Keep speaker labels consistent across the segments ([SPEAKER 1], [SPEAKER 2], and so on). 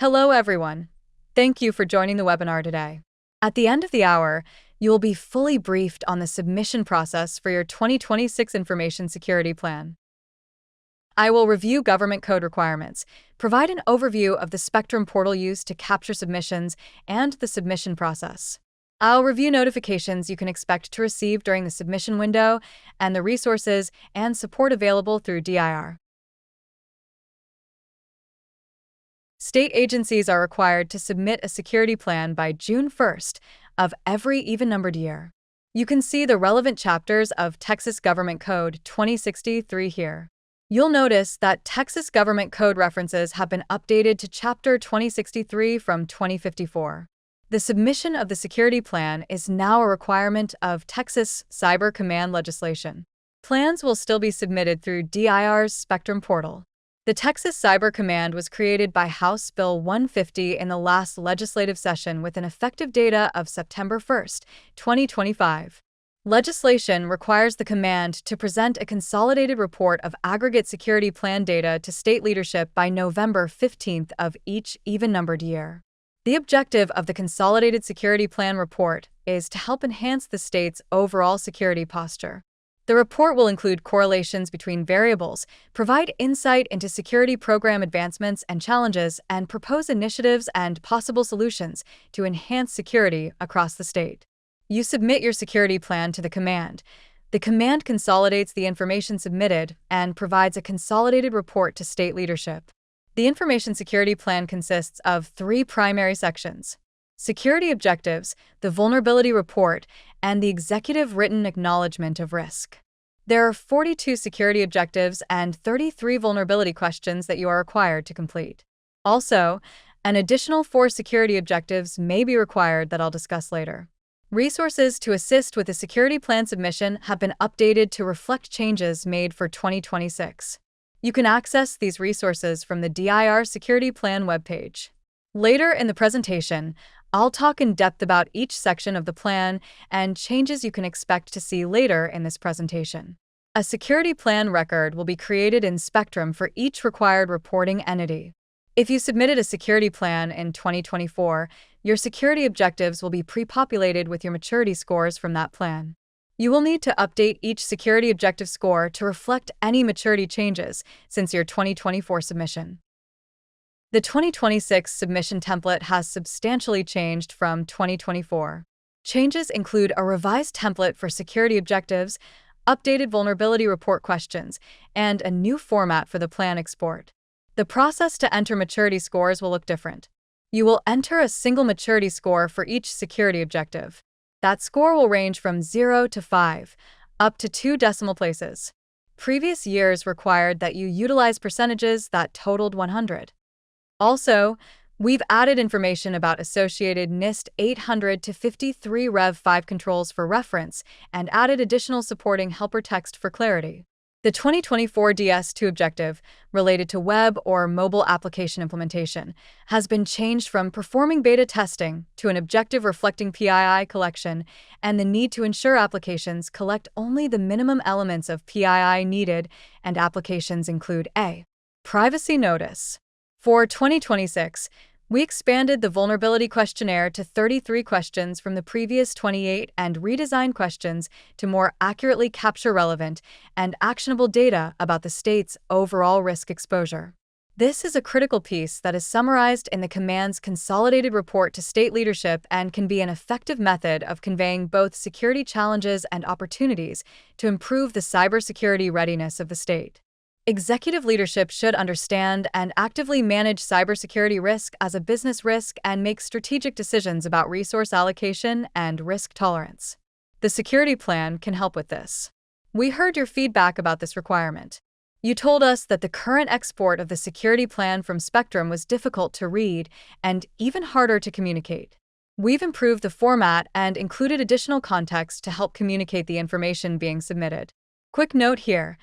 [SPEAKER 1] Hello, everyone. Thank you for joining the webinar today. At the end of the hour, you will be fully briefed on the submission process for your 2026 Information Security Plan. I will review government code requirements, provide an overview of the Spectrum portal used to capture submissions, and the submission process. I'll review notifications you can expect to receive during the submission window and the resources and support available through DIR. State agencies are required to submit a security plan by June 1st of every even-numbered year. You can see the relevant chapters of Texas Government Code 2063 here. You'll notice that Texas Government Code references have been updated to Chapter 2063 from 2054. The submission of the security plan is now a requirement of Texas Cyber Command legislation. Plans will still be submitted through DIR's Spectrum portal. The Texas Cyber Command was created by House Bill 150 in the last legislative session with an effective date of September 1, 2025. Legislation requires the command to present a consolidated report of aggregate security plan data to state leadership by November 15th of each even-numbered year. The objective of the Consolidated Security Plan report is to help enhance the state's overall security posture. The report will include correlations between variables, provide insight into security program advancements and challenges, and propose initiatives and possible solutions to enhance security across the state. You submit your security plan to the command. The command consolidates the information submitted and provides a consolidated report to state leadership. The Information Security Plan consists of 3 primary sections: security objectives, the vulnerability report, and the executive written acknowledgement of risk. There are 42 security objectives and 33 vulnerability questions that you are required to complete. Also, an additional 4 security objectives may be required that I'll discuss later. Resources to assist with the security plan submission have been updated to reflect changes made for 2026. You can access these resources from the DIR Security Plan webpage. Later in the presentation, I'll talk in depth about each section of the plan and changes you can expect to see later in this presentation. A security plan record will be created in Spectrum for each required reporting entity. If you submitted a security plan in 2024, your security objectives will be pre-populated with your maturity scores from that plan. You will need to update each security objective score to reflect any maturity changes since your 2024 submission. The 2026 submission template has substantially changed from 2024. Changes include a revised template for security objectives, updated vulnerability report questions, and a new format for the plan export. The process to enter maturity scores will look different. You will enter a single maturity score for each security objective. That score will range from 0 to 5, up to 2 decimal places. Previous years required that you utilize percentages that totaled 100. Also, we've added information about associated NIST 800 to 53 Rev 5 controls for reference and added additional supporting helper text for clarity. The 2024 DS2 objective, related to web or mobile application implementation, has been changed from performing beta testing to an objective reflecting PII collection and the need to ensure applications collect only the minimum elements of PII needed, and applications include a privacy notice. For 2026, we expanded the vulnerability questionnaire to 33 questions from the previous 28 and redesigned questions to more accurately capture relevant and actionable data about the state's overall risk exposure. This is a critical piece that is summarized in the command's consolidated report to state leadership and can be an effective method of conveying both security challenges and opportunities to improve the cybersecurity readiness of the state. Executive leadership should understand and actively manage cybersecurity risk as a business risk and make strategic decisions about resource allocation and risk tolerance. The security plan can help with this. We heard your feedback about this requirement. You told us that the current export of the security plan from Spectrum was difficult to read and even harder to communicate. We've improved the format and included additional context to help communicate the information being submitted. Quick note here.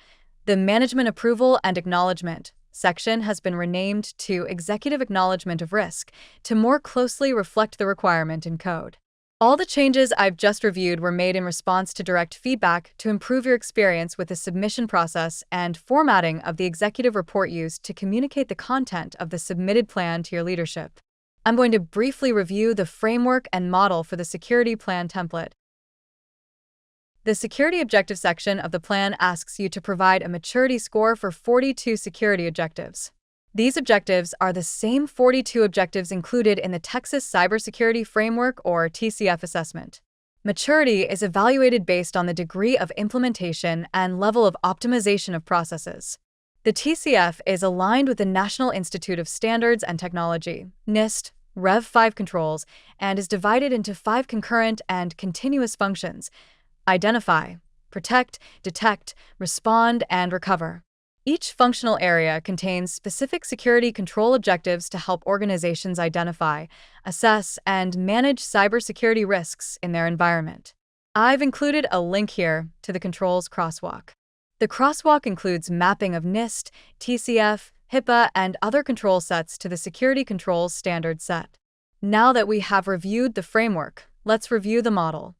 [SPEAKER 1] The Management Approval and Acknowledgement section has been renamed to Executive Acknowledgement of Risk to more closely reflect the requirement in code. All the changes I've just reviewed were made in response to direct feedback to improve your experience with the submission process and formatting of the executive report used to communicate the content of the submitted plan to your leadership. I'm going to briefly review the framework and model for the security plan template. The security objective section of the plan asks you to provide a maturity score for 42 security objectives. These objectives are the same 42 objectives included in the Texas Cybersecurity Framework or TCF assessment. Maturity is evaluated based on the degree of implementation and level of optimization of processes. The TCF is aligned with the National Institute of Standards and Technology, NIST, Rev 5 controls, and is divided into 5 concurrent and continuous functions: identify, protect, detect, respond, and recover. Each functional area contains specific security control objectives to help organizations identify, assess, and manage cybersecurity risks in their environment. I've included a link here to the controls crosswalk. The crosswalk includes mapping of NIST, TCF, HIPAA, and other control sets to the Security Controls Standard set. Now that we have reviewed the framework, let's review the model.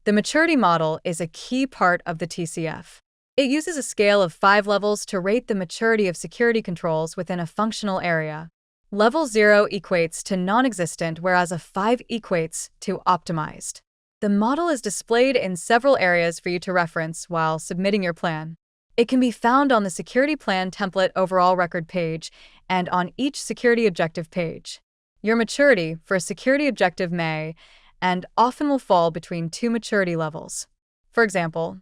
[SPEAKER 1] The maturity model is a key part of the TCF. It uses a scale of 5 levels to rate the maturity of security controls within a functional area. Level 0 equates to non-existent, whereas a 5 equates to optimized. The model is displayed in several areas for you to reference while submitting your plan. It can be found on the Security Plan Template Overall Record page and on each Security Objective page. Your maturity for a security objective may and often will fall between 2 maturity levels. For example,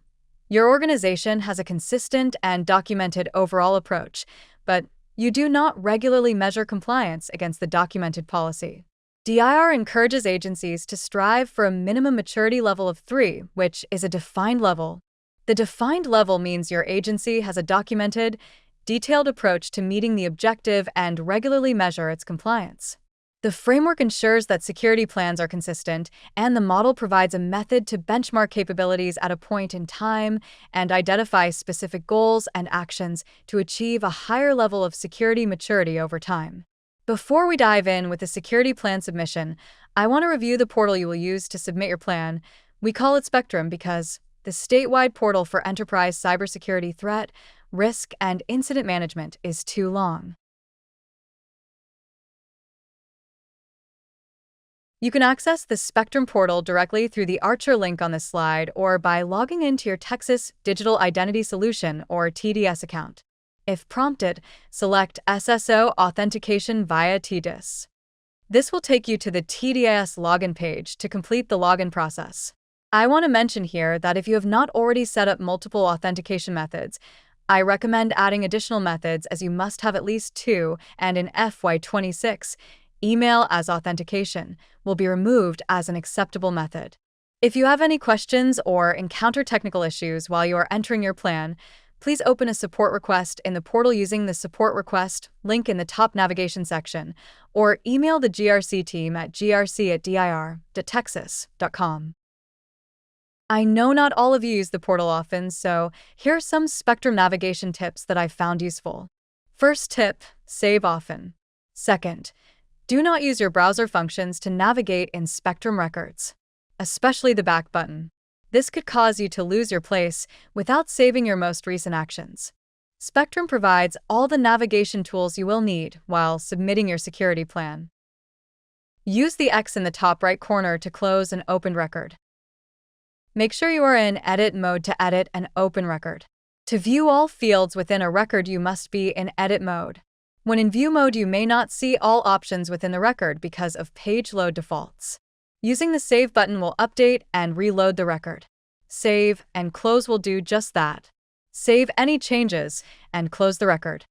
[SPEAKER 1] your organization has a consistent and documented overall approach, but you do not regularly measure compliance against the documented policy. DIR encourages agencies to strive for a minimum maturity level of 3, which is a defined level. The defined level means your agency has a documented, detailed approach to meeting the objective and regularly measure its compliance. The framework ensures that security plans are consistent, and the model provides a method to benchmark capabilities at a point in time and identify specific goals and actions to achieve a higher level of security maturity over time. Before we dive in with the security plan submission, I want to review the portal you will use to submit your plan. We call it Spectrum because the statewide portal for enterprise cybersecurity threat, risk, and incident management is too long. You can access the Spectrum portal directly through the Archer link on this slide or by logging into your Texas Digital Identity Solution or TDS account. If prompted, select SSO authentication via TDIS. This will take you to the TDS login page to complete the login process. I want to mention here that if you have not already set up multiple authentication methods, I recommend adding additional methods as you must have at least 2, and in FY26, email as authentication will be removed as an acceptable method. If you have any questions or encounter technical issues while you are entering your plan, please open a support request in the portal using the support request link in the top navigation section, or email the GRC team at grc@dir.texas.com. I know not all of you use the portal often, so here are some Spectrum navigation tips that I've found useful. First tip, save often. Second, do not use your browser functions to navigate in Spectrum records, especially the back button. This could cause you to lose your place without saving your most recent actions. Spectrum provides all the navigation tools you will need while submitting your security plan. Use the X in the top right corner to close an opened record. Make sure you are in edit mode to edit an open record. To view all fields within a record, you must be in edit mode. When in view mode, you may not see all options within the record because of page load defaults. Using the Save button will update and reload the record. Save and Close will do just that. Save any changes and close the record.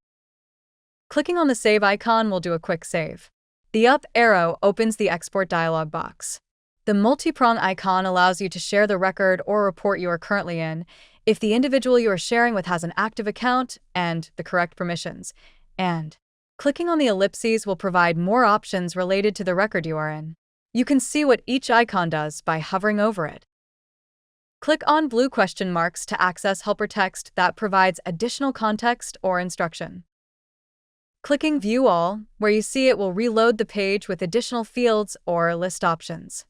[SPEAKER 1] Clicking on the Save icon will do a quick save. The up arrow opens the export dialog box. The multi-prong icon allows you to share the record or report you are currently in if the individual you are sharing with has an active account and the correct permissions. And clicking on the ellipses will provide more options related to the record you are in. You can see what each icon does by hovering over it. Click on blue question marks to access helper text that provides additional context or instruction. Clicking View All, where you see it will reload the page with additional fields or list options.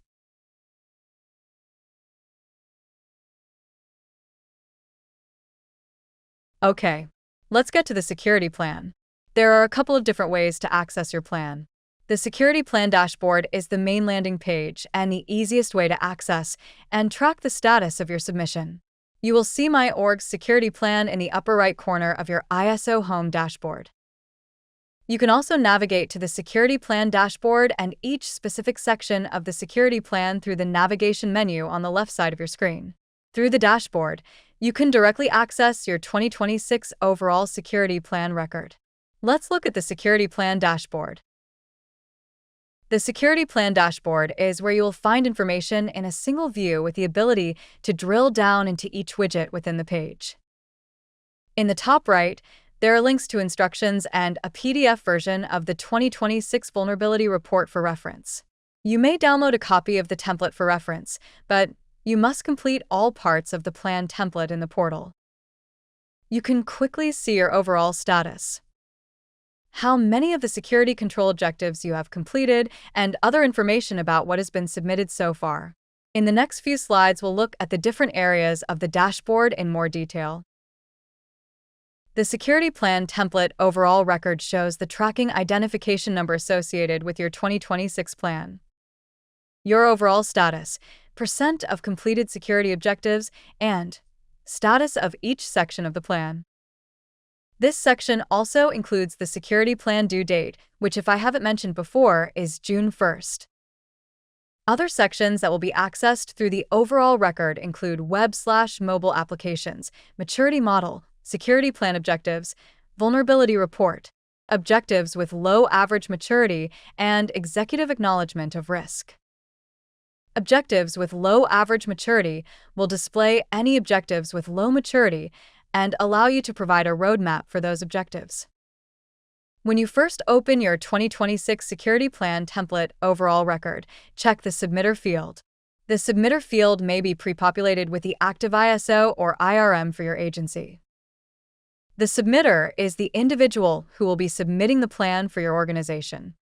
[SPEAKER 1] Okay, let's get to the security plan. There are a couple of different ways to access your plan. The Security Plan dashboard is the main landing page and the easiest way to access and track the status of your submission. You will see My Org's security plan in the upper right corner of your ISO Home dashboard. You can also navigate to the Security Plan dashboard and each specific section of the security plan through the navigation menu on the left side of your screen. Through the dashboard, you can directly access your 2026 overall security plan record. Let's look at the Security Plan dashboard. The Security Plan dashboard is where you will find information in a single view with the ability to drill down into each widget within the page. In the top right, there are links to instructions and a PDF version of the 2026 Vulnerability Report for reference. You may download a copy of the template for reference, but you must complete all parts of the plan template in the portal. You can quickly see your overall status, how many of the security control objectives you have completed, and other information about what has been submitted so far. In the next few slides, we'll look at the different areas of the dashboard in more detail. The Security Plan template overall record shows the tracking identification number associated with your 2026 plan, your overall status, percent of completed security objectives, and status of each section of the plan. This section also includes the security plan due date, which, if I haven't mentioned before, is June 1st. Other sections that will be accessed through the overall record include web/mobile applications, maturity model, security plan objectives, vulnerability report, objectives with low average maturity, and executive acknowledgement of risk. Objectives with low average maturity will display any objectives with low maturity and allow you to provide a roadmap for those objectives. When you first open your 2026 Security Plan template overall record, check the Submitter field. The Submitter field may be pre-populated with the active ISO or IRM for your agency. The submitter is the individual who will be submitting the plan for your organization.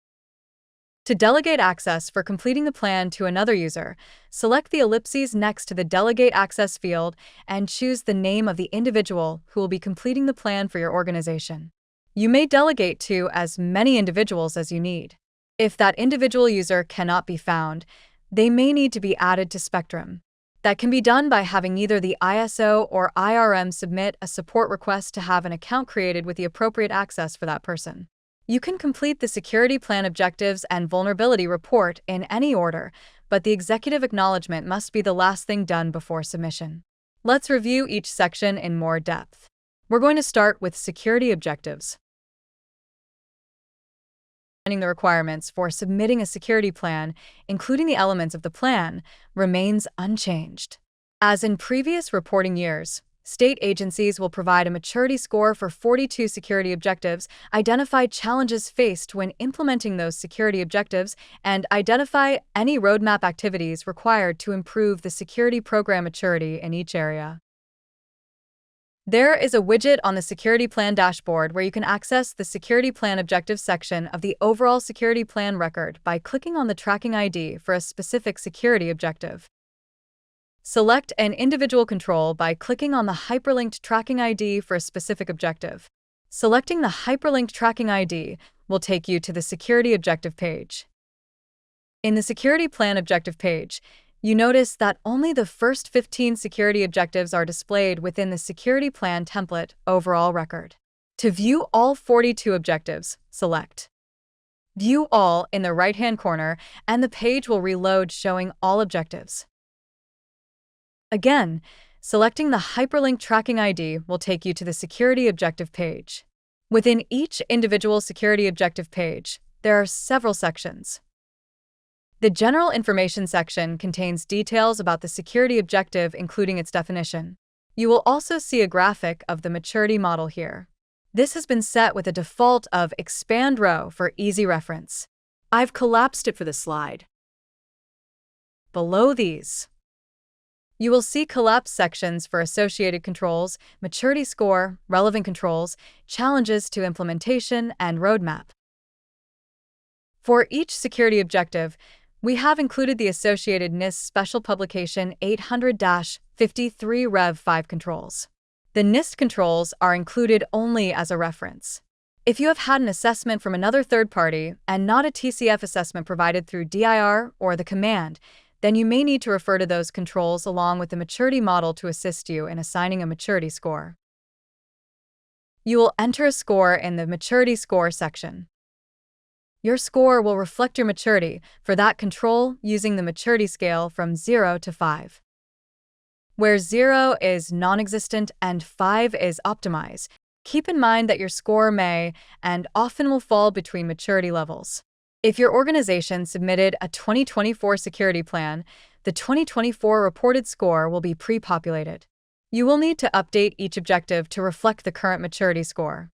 [SPEAKER 1] To delegate access for completing the plan to another user, select the ellipses next to the Delegate Access field and choose the name of the individual who will be completing the plan for your organization. You may delegate to as many individuals as you need. If that individual user cannot be found, they may need to be added to Spectrum. That can be done by having either the ISO or IRM submit a support request to have an account created with the appropriate access for that person. You can complete the security plan objectives and vulnerability report in any order, but the executive acknowledgement must be the last thing done before submission. Let's review each section in more depth. We're going to start with security objectives. The requirements for submitting a security plan, including the elements of the plan, remains unchanged. As in previous reporting years, state agencies will provide a maturity score for 42 security objectives, identify challenges faced when implementing those security objectives, and identify any roadmap activities required to improve the security program maturity in each area. There is a widget on the Security Plan dashboard where you can access the Security Plan Objectives section of the overall Security Plan record by clicking on the tracking ID for a specific security objective. Select an individual control by clicking on the hyperlinked tracking ID for a specific objective. Selecting the hyperlinked tracking ID will take you to the Security Objective page. In the Security Plan Objective page, you notice that only the first 15 security objectives are displayed within the Security Plan template overall record. To view all 42 objectives, select View All in the right-hand corner, and the page will reload showing all objectives. Again, selecting the hyperlink tracking ID will take you to the Security Objective page. Within each individual security objective page, there are several sections. The General Information section contains details about the security objective, including its definition. You will also see a graphic of the maturity model here. This has been set with a default of Expand Row for easy reference. I've collapsed it for the slide. Below these, You will see collapsed sections for associated controls, maturity score, relevant controls, challenges to implementation, and roadmap. For each security objective, we have included the associated NIST Special Publication 800-53 Rev 5 controls. The NIST controls are included only as a reference. If you have had an assessment from another third party and not a TCF assessment provided through DIR or the command, then you may need to refer to those controls along with the maturity model to assist you in assigning a maturity score. You will enter a score in the maturity score section. Your score will reflect your maturity for that control using the maturity scale from 0 to 5. Where 0 is non-existent and 5 is optimized, keep in mind that your score may and often will fall between maturity levels. If your organization submitted a 2024 security plan, the 2024 reported score will be pre-populated. You will need to update each objective to reflect the current maturity score.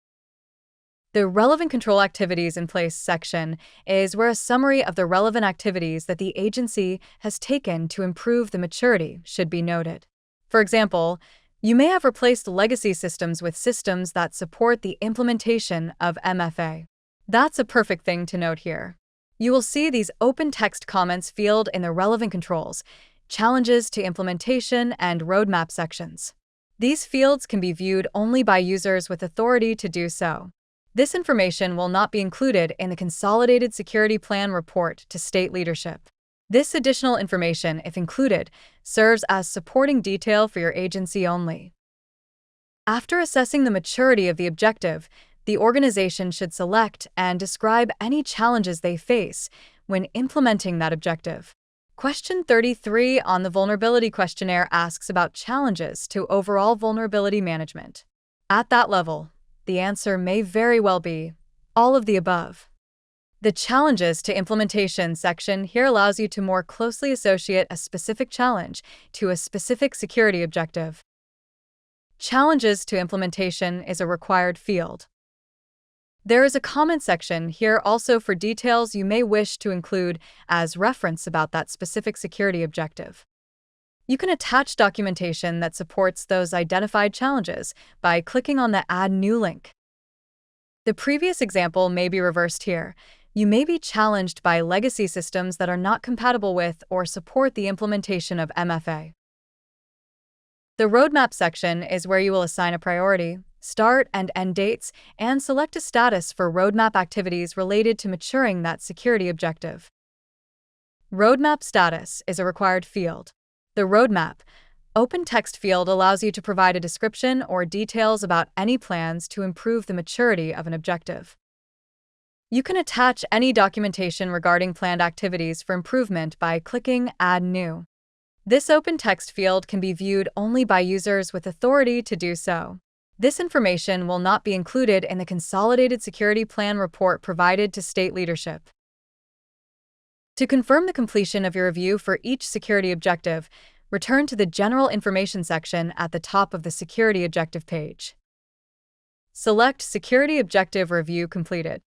[SPEAKER 1] The Relevant Control Activities in Place section is where a summary of the relevant activities that the agency has taken to improve the maturity should be noted. For example, you may have replaced legacy systems with systems that support the implementation of MFA. That's a perfect thing to note here. You will see these open text comments field in the Relevant Controls, Challenges to Implementation, and Roadmap sections. These fields can be viewed only by users with authority to do so. This information will not be included in the Consolidated Security Plan report to state leadership. This additional information, if included, serves as supporting detail for your agency only. After assessing the maturity of the objective, the organization should select and describe any challenges they face when implementing that objective. Question 33 on the Vulnerability Questionnaire asks about challenges to overall vulnerability management. At that level, the answer may very well be all of the above. The Challenges to Implementation section here allows you to more closely associate a specific challenge to a specific security objective. Challenges to Implementation is a required field. There is a comment section here also for details you may wish to include as reference about that specific security objective. You can attach documentation that supports those identified challenges by clicking on the Add New link. The previous example may be reversed here. You may be challenged by legacy systems that are not compatible with or support the implementation of MFA. The Roadmap section is where you will assign a priority, start and end dates, and select a status for roadmap activities related to maturing that security objective. Roadmap status is a required field. The Roadmap open text field allows you to provide a description or details about any plans to improve the maturity of an objective. You can attach any documentation regarding planned activities for improvement by clicking Add New. This open text field can be viewed only by users with authority to do so. This information will not be included in the Consolidated Security Plan report provided to state leadership. To confirm the completion of your review for each security objective, return to the General Information section at the top of the Security Objective page. Select Security Objective Review Completed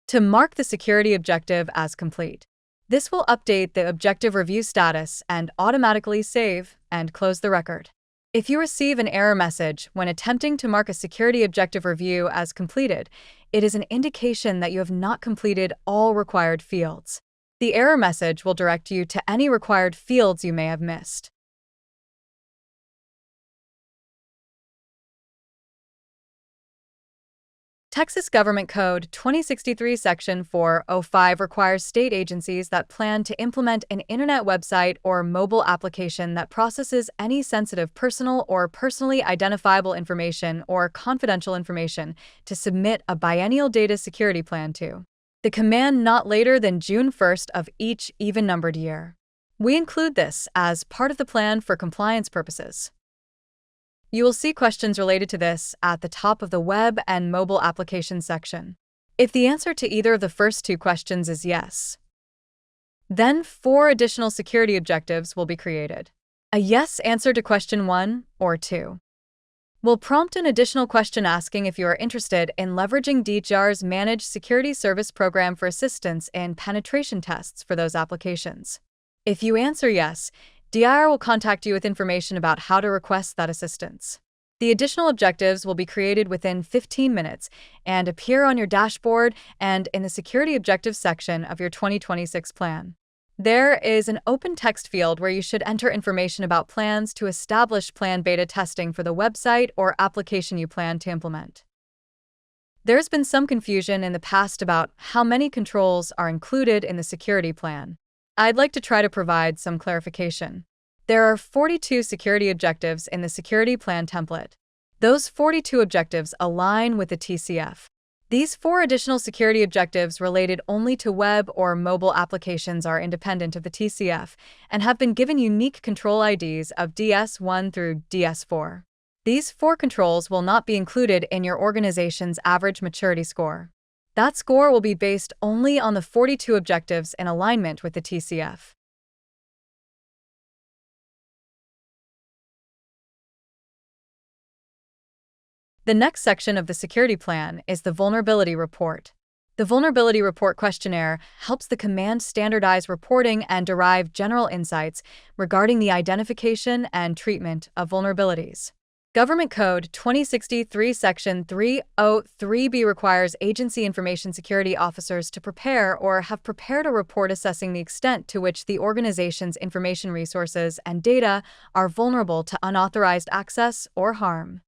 [SPEAKER 1] to mark the security objective as complete. This will update the objective review status and automatically save and close the record. If you receive an error message when attempting to mark a security objective review as completed, it is an indication that you have not completed all required fields. The error message will direct you to any required fields you may have missed. Texas Government Code 2063 Section 405 requires state agencies that plan to implement an internet website or mobile application that processes any sensitive personal or personally identifiable information or confidential information to submit a biennial data security plan to the command not later than June 1st of each even-numbered year. We include this as part of the plan for compliance purposes. You will see questions related to this at the top of the Web and Mobile Application section. If the answer to either of the first two questions is yes, then 4 additional security objectives will be created. A yes answer to question 1 or 2 will prompt an additional question asking if you are interested in leveraging DHR's Managed Security Service Program for assistance in penetration tests for those applications. If you answer yes, DIR will contact you with information about how to request that assistance. The additional objectives will be created within 15 minutes and appear on your dashboard and in the Security Objectives section of your 2026 plan. There is an open text field where you should enter information about plans to establish plan beta testing for the website or application you plan to implement. There's been some confusion in the past about how many controls are included in the security plan. I'd like to try to provide some clarification. There are 42 security objectives in the security plan template. Those 42 objectives align with the TCF. These 4 additional security objectives related only to web or mobile applications are independent of the TCF and have been given unique control IDs of DS1 through DS4. These 4 controls will not be included in your organization's average maturity score. That score will be based only on the 42 objectives in alignment with the TCF. The next section of the security plan is the Vulnerability Report. The Vulnerability Report questionnaire helps the command standardize reporting and derive general insights regarding the identification and treatment of vulnerabilities. Government Code 2063 Section 303B requires agency information security officers to prepare or have prepared a report assessing the extent to which the organization's information resources and data are vulnerable to unauthorized access or harm.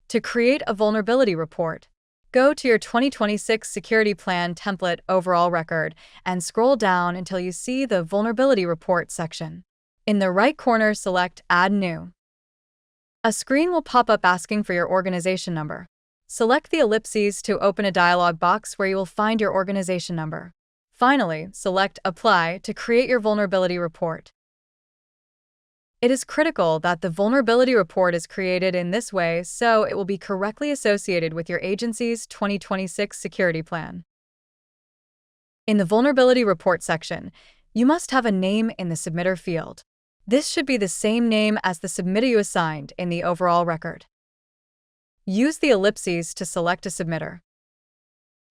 [SPEAKER 1] To create a vulnerability report, go to your 2026 Security Plan Template Overall Record and scroll down until you see the Vulnerability Report section. In the right corner, select Add New. A screen will pop up asking for your organization number. Select the ellipses to open a dialog box where you will find your organization number. Finally, select Apply to create your vulnerability report. It is critical that the vulnerability report is created in this way so it will be correctly associated with your agency's 2026 security plan. In the Vulnerability Report section, you must have a name in the submitter field. This should be the same name as the submitter you assigned in the overall record. Use the ellipses to select a submitter.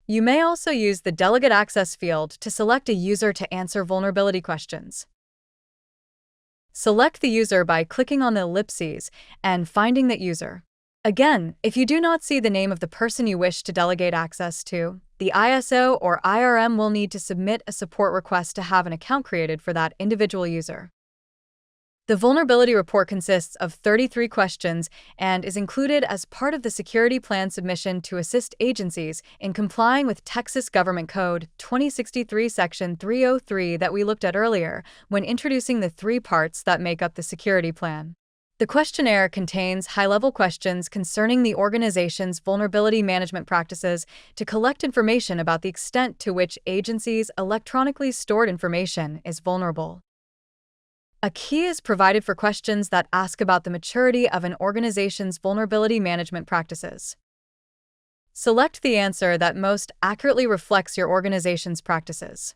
[SPEAKER 1] You may also use the Delegate Access field to select a user to answer vulnerability questions. Select the user by clicking on the ellipses and finding that user. Again, if you do not see the name of the person you wish to delegate access to, the ISO or IRM will need to submit a support request to have an account created for that individual user. The vulnerability report consists of 33 questions and is included as part of the security plan submission to assist agencies in complying with Texas Government Code 2063 Section 303 that we looked at earlier when introducing the 3 parts that make up the security plan. The questionnaire contains high-level questions concerning the organization's vulnerability management practices to collect information about the extent to which agencies' electronically stored information is vulnerable. A key is provided for questions that ask about the maturity of an organization's vulnerability management practices. Select the answer that most accurately reflects your organization's practices.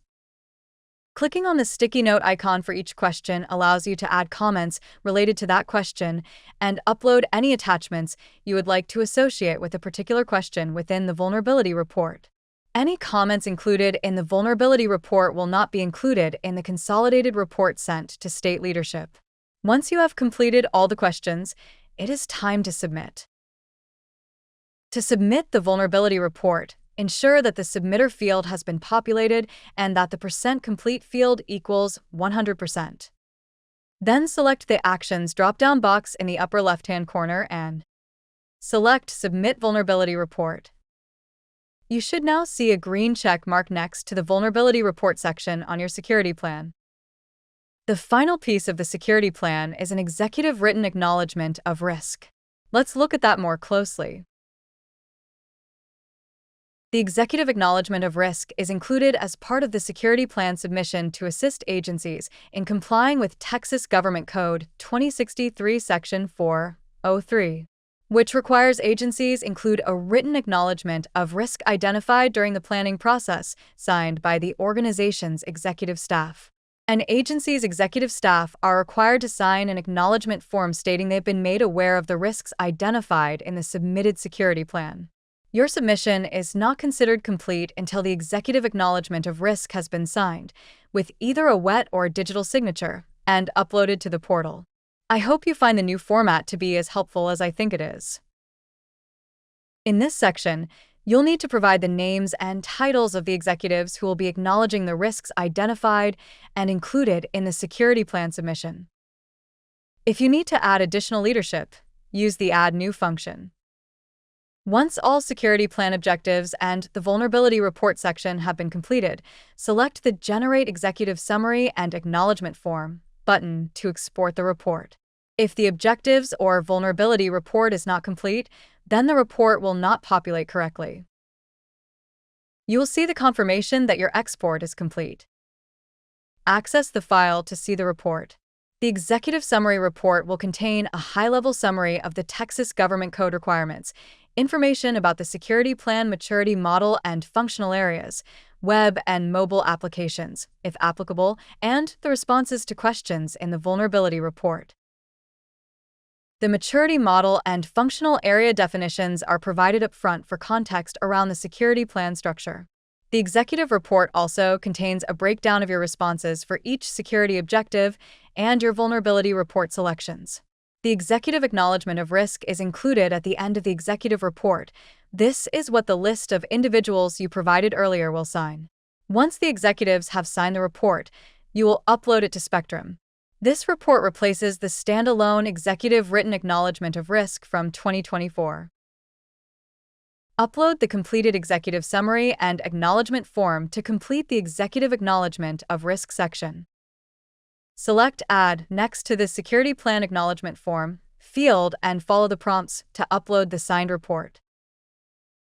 [SPEAKER 1] Clicking on the sticky note icon for each question allows you to add comments related to that question and upload any attachments you would like to associate with a particular question within the vulnerability report. Any comments included in the vulnerability report will not be included in the consolidated report sent to state leadership. Once you have completed all the questions, it is time to submit. To submit the vulnerability report, ensure that the submitter field has been populated and that the % complete field equals 100%. Then select the Actions drop-down box in the upper left-hand corner and select Submit Vulnerability Report. You should now see a green check mark next to the Vulnerability Report section on your security plan. The final piece of the security plan is an executive written acknowledgement of risk. Let's look at that more closely. The executive acknowledgement of risk is included as part of the security plan submission to assist agencies in complying with Texas Government Code 2063 Section 403. Which requires agencies include a written acknowledgement of risk identified during the planning process, signed by the organization's executive staff. An agency's executive staff are required to sign an acknowledgement form stating they've been made aware of the risks identified in the submitted security plan. Your submission is not considered complete until the executive acknowledgement of risk has been signed, with either a wet or digital signature, and uploaded to the portal. I hope you find the new format to be as helpful as I think it is. In this section, you'll need to provide the names and titles of the executives who will be acknowledging the risks identified and included in the security plan submission. If you need to add additional leadership, use the Add New function. Once all security plan objectives and the vulnerability report section have been completed, select the Generate Executive Summary and Acknowledgement Form button to export the report. If the objectives or vulnerability report is not complete, then the report will not populate correctly. You will see the confirmation that your export is complete. Access the file to see the report. The Executive Summary Report will contain a high-level summary of the Texas Government Code requirements, information about the security plan maturity model and functional areas, web and mobile applications, if applicable, and the responses to questions in the vulnerability report. The maturity model and functional area definitions are provided up front for context around the security plan structure. The executive report also contains a breakdown of your responses for each security objective and your vulnerability report selections. The executive acknowledgement of risk is included at the end of the executive report. This is what the list of individuals you provided earlier will sign. Once the executives have signed the report, you will upload it to Spectrum. This report replaces the standalone executive written acknowledgement of risk from 2024. Upload the completed executive summary and acknowledgement form to complete the executive acknowledgement of risk section. Select Add next to the Security Plan Acknowledgement Form field and follow the prompts to upload the signed report.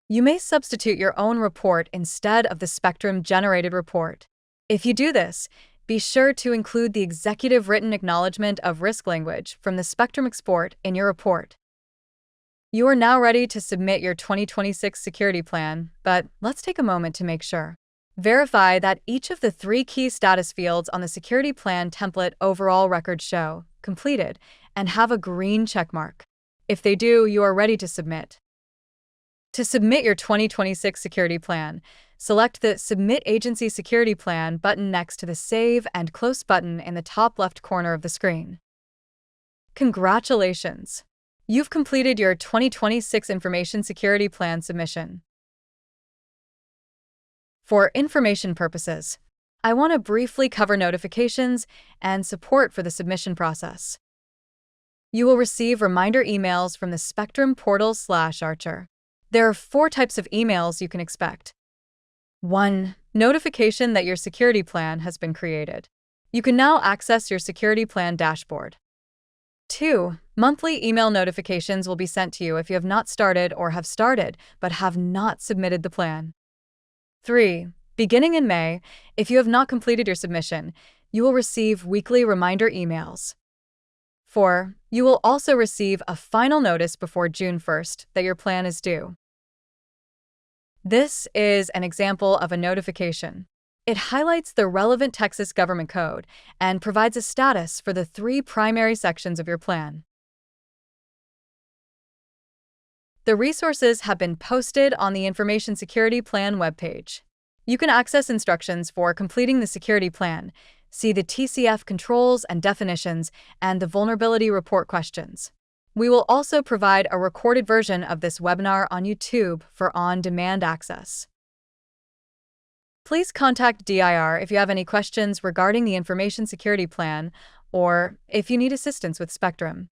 [SPEAKER 1] You may substitute your own report instead of the Spectrum-generated report. If you do this, be sure to include the executive written acknowledgement of risk language from the Spectrum export in your report. You are now ready to submit your 2026 security plan, but let's take a moment to make sure. Verify that each of the 3 key status fields on the security plan template overall records show completed and have a green checkmark. If they do, you are ready to submit. To submit your 2026 security plan, select the Submit Agency Security Plan button next to the Save and Close button in the top left corner of the screen. Congratulations! You've completed your 2026 Information Security Plan submission. For information purposes, I want to briefly cover notifications and support for the submission process. You will receive reminder emails from the Spectrum portal/Archer. There are 4 types of emails you can expect. 1. Notification that your security plan has been created. You can now access your security plan dashboard. 2. Monthly email notifications will be sent to you if you have not started or have started but have not submitted the plan. 3. Beginning in May, if you have not completed your submission, you will receive weekly reminder emails. 4. You will also receive a final notice before June 1st that your plan is due. This is an example of a notification. It highlights the relevant Texas Government Code and provides a status for the 3 primary sections of your plan. The resources have been posted on the Information Security Plan webpage. You can access instructions for completing the security plan, see the TCF controls and definitions, and the vulnerability report questions. We will also provide a recorded version of this webinar on YouTube for on-demand access. Please contact DIR if you have any questions regarding the Information Security Plan or if you need assistance with Spectrum.